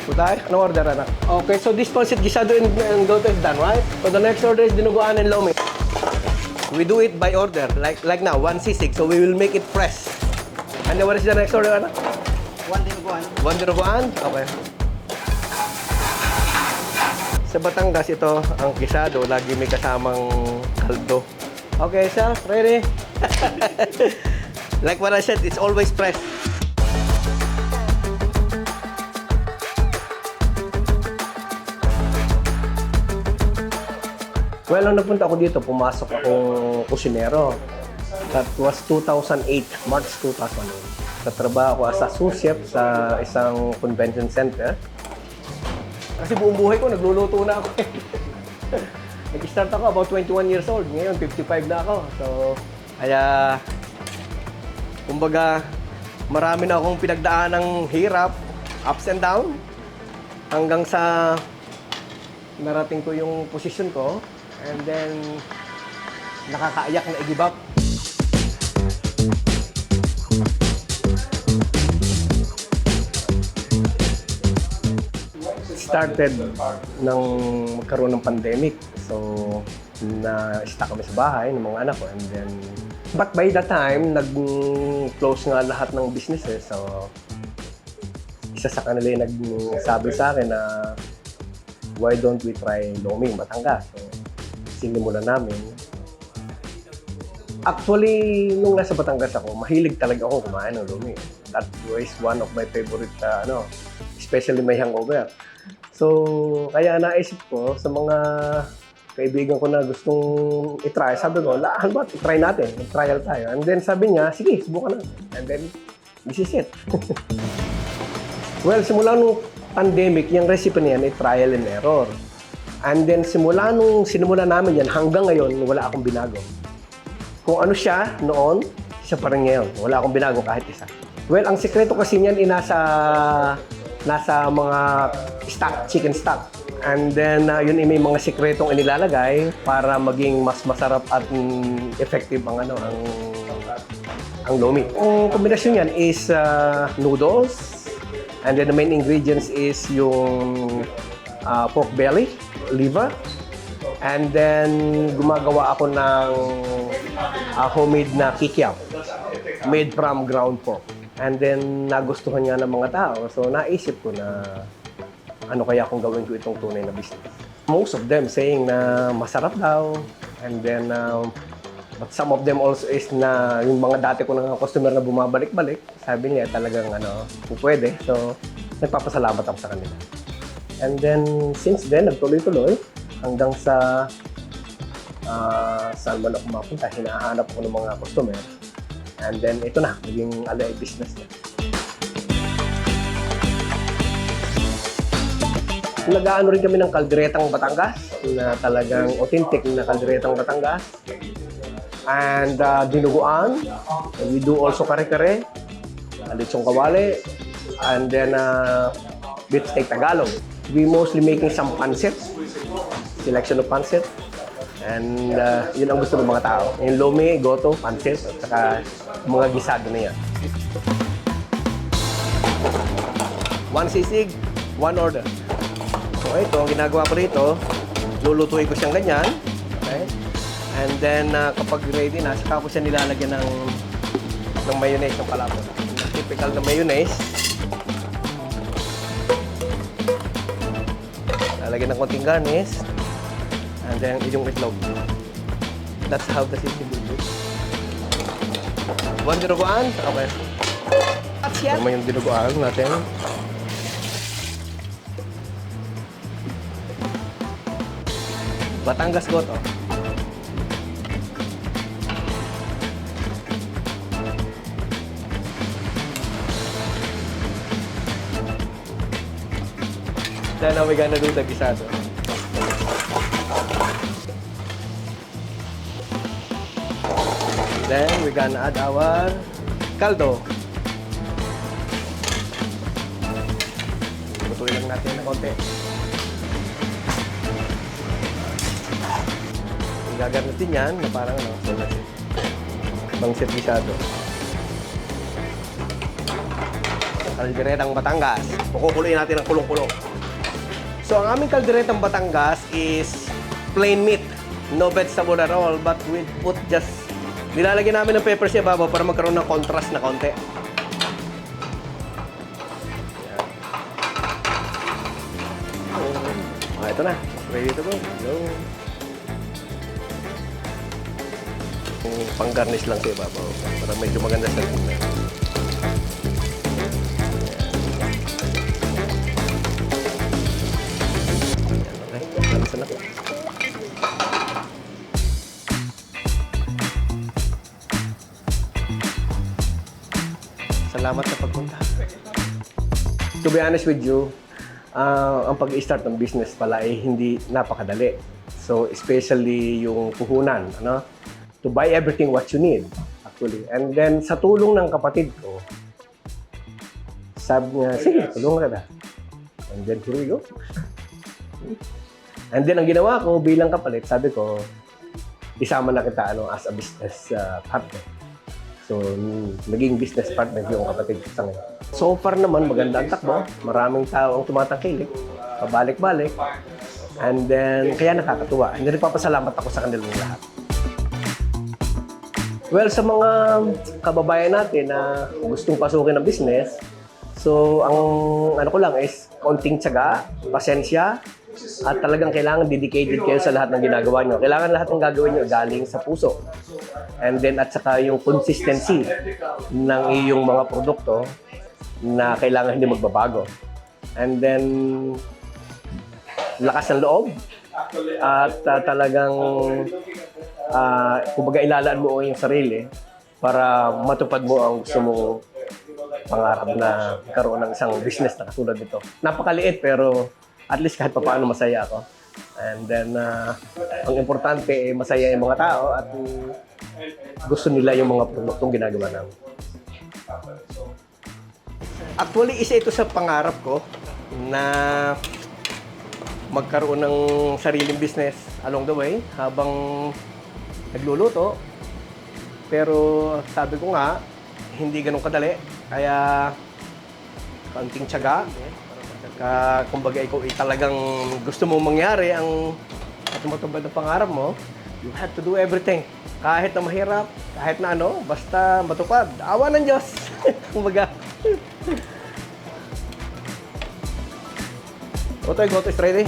Tayo, anong order, anak? Okay, so this pancit gisado and goto is done, right? So the next order is dinuguan and lomi. We do it by order, like now, 1 sisig, so we will make it fresh. And then what is the next order, anak? 1 dinuguan. 1 dinuguan? Okay. Sa Batangas, ito, ang gisado, lagi may kasamang kaldo. Okay, sir, ready? Like what I said, it's always fresh. Well, nung napunta ako dito, pumasok akong kusinero. That was 2008, March 2008. Natrabaho ako as a sous chef sa isang convention center. Kasi buong buhay ko, nagluluto na ako. Nag-start ako about 21 years old. Ngayon, 55 na ako. So, kaya, kumbaga, marami na akong pinagdaan ng hirap, ups and down, hanggang sa narating ko yung posisyon ko. And then, nakakaayak na i-give up. Started nang magkaroon ng pandemic. So, na-stuck kami sa bahay ng mga anak ko. And then, but by that time, nag-close nga lahat ng businesses. So, isa sa kanila yung nagsabi sa akin na why don't we try Lomi, Batangas? So, sinimulan namin. Actually, nung nasa Batangas ako, mahilig talaga ako kumain ng Lomi. That was one of my favorite, especially may hangover. So, kaya naisip ko sa mga kaibigan ko na gustong i-try, sabi ko, ba, i-try natin, i-trial tayo. And then sabi niya, sige, subukan natin. And then, this is it. Well, simula nung pandemic, yung recipe niyan ay trial and error. And then, simula nung sinimula namin yan, hanggang ngayon, wala akong binago. Kung ano siya noon, siya pa rin ngayon. Wala akong binago kahit isa. Well, ang sekreto kasi niyan ay nasa mga stock, chicken stock. And then, yun ay may mga sekretong inilalagay para maging mas masarap at effective ang Lomi. Ang kombinasyon niyan is noodles. And then the main ingredients is yung pork belly, liver. And then, gumagawa ako ng homemade na kikiam, made from ground pork. And then, nagustuhan niya ng mga tao. So, naisip ko na ano kaya kung gawin ko itong tunay na business. Most of them saying na masarap daw. And then, but some of them also is na yung mga dati ko ng customer na bumabalik-balik, sabi niya talagang kung pwede. So, nagpapasalamat ako sa kanila. And then, since then, nagtuloy-tuloy hanggang sa saan man ako mapunta, hinahanap ko ng mga customer. And then, ito na, naging alay business na. Nag-aano rin kami ng kalderetang Batangas, na talagang authentic na kalderetang Batangas. And dinuguan. We do also kare-kare, lechong kawali, and then beef steak Tagalog. We mostly making some pancit, selection of pancit. And yun ang gusto ng mga tao. Yung lomi, goto, pancit, at saka mga gisado na yan. 1 sisig, 1 order. So ito, ang ginagawa ko rito, lulutuin ko siyang ganyan. Okay? And then, kapag ready na, saka ko siya nilalagyan ng mayonnaise ng palabok. Typical na mayonnaise. Lalagyan ng konting garnish. And then, yung itlog. That's how the sisig will be. 1 dinuguan. Okay. Naman yung dinuguan natin. Batangas goto. Then now we're gonna do the gisado. Then we're gonna add our caldo. Lutuin lang natin na konti. Gagarnitin yan na parang pang-set gisado. kalderetang Batangas. Kukuloyin natin ng kulong-kulo. So, ang aming kalderetang Batangas is plain meat. No vegetable at all, but we put just... Nilalagyan namin ng pepper sa ibabaw para magkaroon ng contrast na konti. Ito na. Ready to go. Go. Pang-garnish lang sa ibabaw para medyo maganda sa tingnan. Okay, na. Salamat sa pagpunta. To be honest with you, ang pag-start ng business pala ay hindi napakadali. So, especially yung puhunan, ano? To buy everything what you need, actually. And then, sa tulong ng kapatid ko, sabi niya, sige, tulungan ka na. And then, here we go. And then, ang ginawa ko bilang kapalit, sabi ko, isama na kita as a business partner. So, naging business partner yung kapatid ko sa ngayon. So far naman, maganda ang takbo. Maraming tao ang tumatangkilik. Pabalik-balik. And then, kaya nakakatuwa. Hindi nagpapasalamat ako sa kanilang lahat. Well, sa mga kababayan natin na gustong pasukin ng business, so, ang ano ko lang is konting tiyaga, pasensya, at talagang kailangan dedicated kayo sa lahat ng ginagawa nyo. Kailangan lahat ng gagawin nyo galing sa puso. And then, at saka yung consistency ng iyong mga produkto na kailangan hindi magbabago. And then, lakas ng loob. At talagang, kumbaga ilalaan mo yung sarili para matupad mo ang gusto mong pangarap na karoon ng isang business na katulad nito. Napakaliit pero at least kahit papaano masaya ako. And then, ang importante ay masaya yung mga tao at gusto nila yung mga produktong ginagawa namin. Actually, isa ito sa pangarap ko na magkaroon ng sariling business along the way habang nagluluto. Pero sabi ko nga, hindi ganun kadali. Kaya, kaunting tiyaga. Kumbaga, ikaw talagang gusto mo mangyari ang matupad ng pangarap mo, you have to do everything. Kahit na mahirap, kahit na ano, basta matupad. Awa ng Diyos. Kumbaga. Gotoy, is ready.